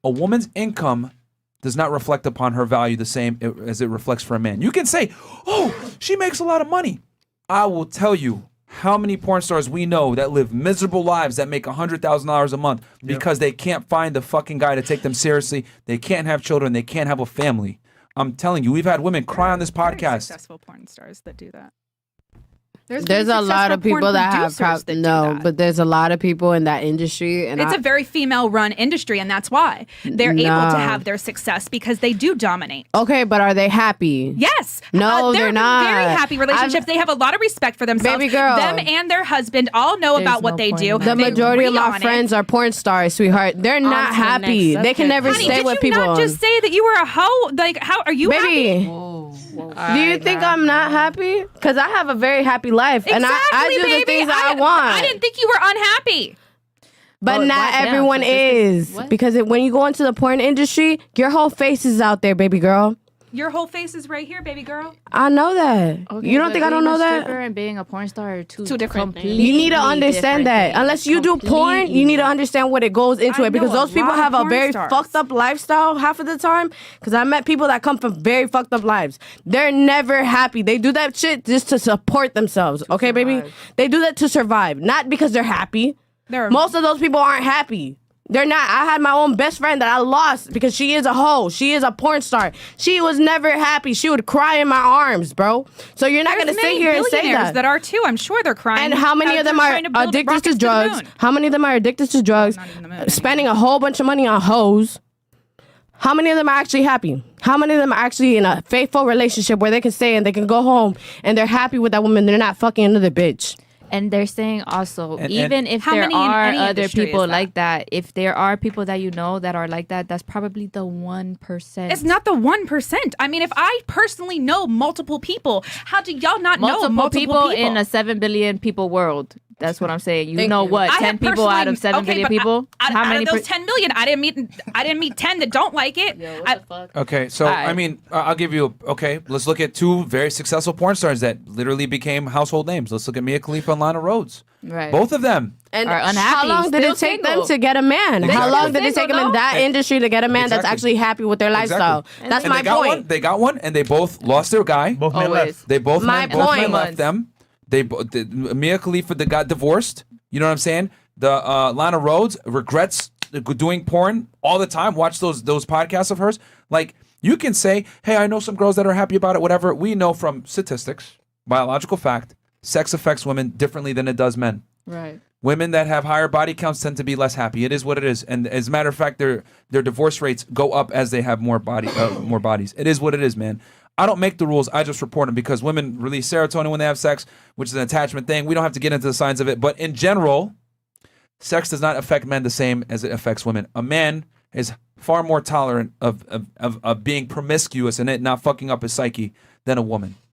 a woman's income does not reflect upon her value the same as it reflects for a man. You can say, oh, she makes a lot of money. I will tell you how many porn stars we know that live miserable lives that make $100,000 a month because they can't find the fucking guy to take them seriously. They can't have children. They can't have a family. I'm telling you, we've had women cry on this podcast. Successful porn stars that do that. There's a lot of people that have but there's a lot of people in that industry, and it's a very female-run industry, and that's why they're able to have their success because they do dominate. Okay, but are they happy? Yes. No, they're not. Very happy relationships. They have a lot of respect for themselves. Baby girl, them and their husband all know about what they do. The majority of my friends are porn stars, sweetheart. They're not happy. They can never stay with people. Did you not just say that you were a hoe? Like, how are you happy? Do you think I'm not happy? Because I have a very happy life, and I do the things that I want. I didn't think you were unhappy. But not everyone is. Because when you go into the porn industry, your whole face is out there, baby girl. Your whole face is right here, baby girl. I know that. Okay, you don't think I don't know that? And being a porn star are two different things. You need to understand that. Unless you do porn, you need to understand what it goes into it. Because those people have a very fucked up lifestyle half of the time. Because I met people that come from very fucked up lives. They're never happy. They do that shit just to support themselves. Okay, baby? They do that to survive. Not because they're happy. Most of those people aren't happy. They're not. I had my own best friend that I lost because she is a hoe. She is a porn star. She was never happy. She would cry in my arms, bro. So you're not going to sit here and say that are too. I'm sure they're crying. And how many of them are addicted to drugs? How many of them are addicted to drugs? Spending a whole bunch of money on hoes. How many of them are actually happy? How many of them are actually in a faithful relationship where they can stay and they can go home and they're happy with that woman? They're not fucking another bitch. And they're saying also, even if there are other people like that, if there are people that you know that are like that, that's probably the 1%. It's not the 1%. I mean, if I personally know multiple people, how do y'all not know multiple people in a 7 billion people world? That's what I'm saying. You know what? 10 people out of 7 billion people? How many of those 10 million? I didn't meet 10 that don't like it. Yo, what the fuck? Okay, so I mean, I'll give you. Let's look at two very successful porn stars that literally became household names. Let's look at Mia Khalifa and Lana Rhoades. Right. Both of them are unhappy. How long did it take them to get a man? How long did it take them in that industry to get a man that's actually happy with their lifestyle? That's my point. They got one, and they both lost their guy. Both men left. They both men left them. Mia Khalifa got divorced. You know what I'm saying? The Lana Rhoades regrets doing porn all the time. Watch those podcasts of hers. Like, you can say, hey, I know some girls that are happy about it, whatever. We know from statistics, biological fact, sex affects women differently than it does men. Right. Women that have higher body counts tend to be less happy. It is what it is. And as a matter of fact, their divorce rates go up as they have more bodies. It is what it is, man. I don't make the rules. I just report them because women release serotonin when they have sex, which is an attachment thing. We don't have to get into the science of it. But in general, sex does not affect men the same as it affects women. A man is far more tolerant of being promiscuous and it not fucking up his psyche than a woman.